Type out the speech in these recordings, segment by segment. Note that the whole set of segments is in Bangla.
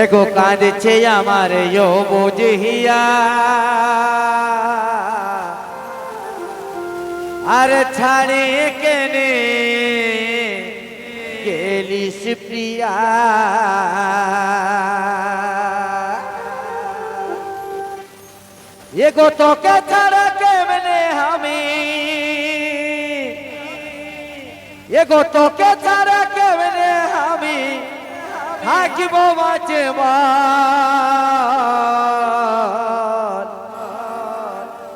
এগো কাঁদছে আমার ইয়ো বুঝিয়া আর ছাড়ে কেনে গেলিস প্রিয়া এগো তোকে ছাড়া কেমনে আমি এগো তোকে ছাড়া কেমনে আমি থাকিব বাঁচে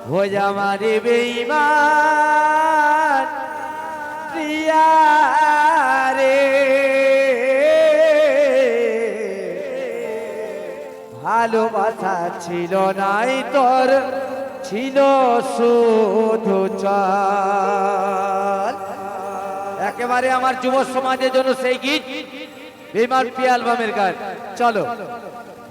হো আমারে বেঈমান প্রিয়া রে ভালোবাসা ছিল নাই তোর ছিল শুধু চাল। একেবারে আমার যুব সমাজের জন্য সেই গীত বেঈমান প্রিয়া অ্যালবামের গান। চলো।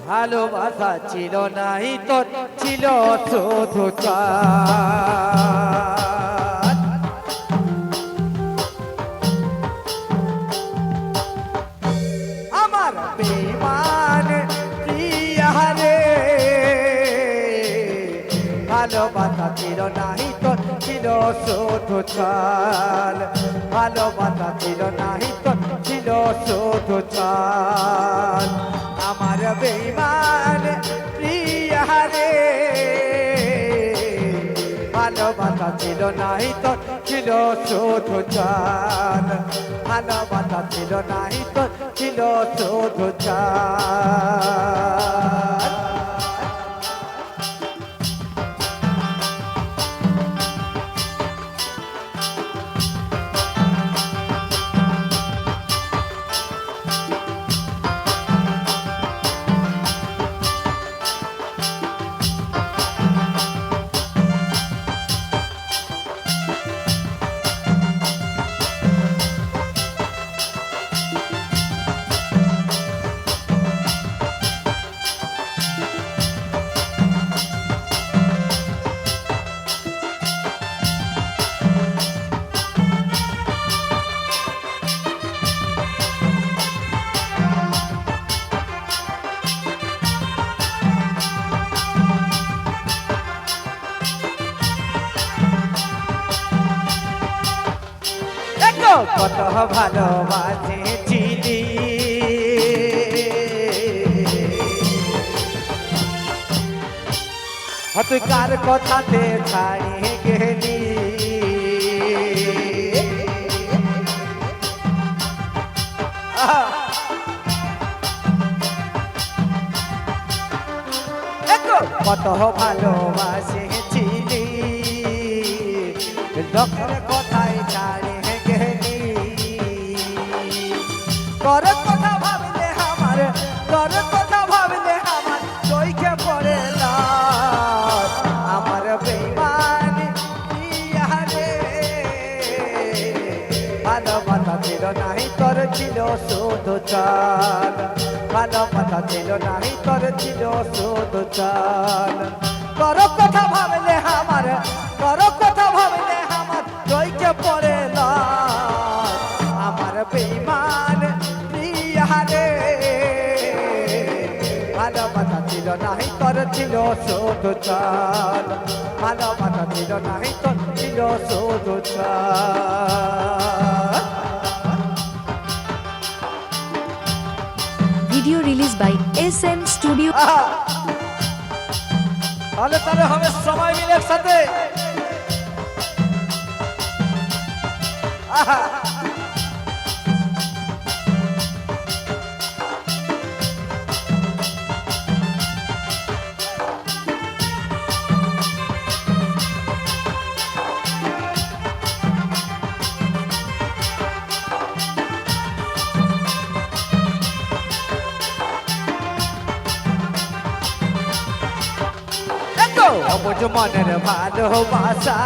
ভালোবাসা ছিল নাই তোর ছিল শুধু চাল। আমার বেঈমান প্রিয়া রে ভালোবাসা ছিল নাই তোর ছিল শুধু চাল। ভালোবাসা ছিল নাই তোর ছিল শুধু চাল। আমার বেঈমান প্রিয়া রে ভালোবাসা ছিল নাই তোর ছিল শুধু চাল। ভালোবাসা ছিল নাই তোর ছিল শুধু চাল। কত ভালোবাসেছিলি তুই কার কথাতে ছাড়িয়ে গেলি কত ভালোবাসেছিলি লোকের কথায় ছাড়িয়ে তোর কথা ভাবলে আমার তোর কথা ভাবলে আমার চোখে পড়ে লাল। আমার বেঈমান প্রিয়া রে ভালোবাসা ছিল নাই তোর ছিল শুধু চাল। ভালোবাসা ছিল নাই তোর ছিল শুধু চাল। তোর কথা ভাবলে আমার তোর কথা ভাবলে আমার চোখে পড়ে লাল। আমার বেঈমান ভালোবাসা ছিল নাই তোর ছিল শুধু চাল। ভালোবাসা ছিল নাই তোর ছিল শুধু চাল। Video released by SM Studio. তাহলে হবে সবাই মিলে একসাথে অবুঝ মনের ভালোবাসা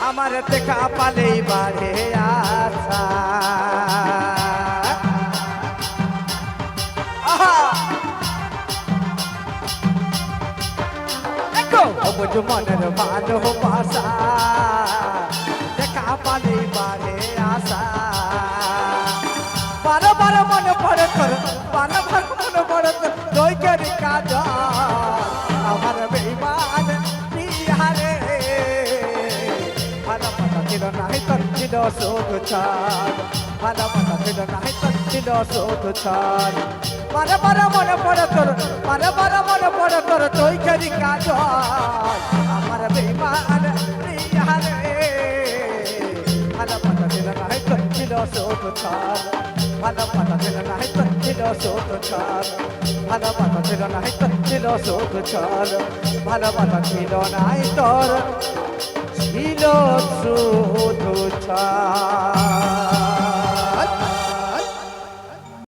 আমার দেখা পালেই বাড়ে আশা। অবুঝ মনের ভালোবাসা দেখা পালেই বাড়ে আশা। ছিল নাই তোর ছিল শুধু ছাড় ভালোবাসা ছিল নাই তোর ছিল শুধু ছাড় বারে বারে মনে পড়ে তোর বারে বারে মনে পড়ে তোর চৈখারি কাজ আমার বেইমান প্রিয়া রে ভালোবাসা ছিল নাই তোর ছিল শুধু ছাড় ভালোবাসা ছিল নাই তোর ছিল শুধু ছাড় ভালোবাসা ছিল নাই তোর ছিল শুধু ছাড় ভালোবাসা ছিল নাই তোর ছিল শুধু ছাড়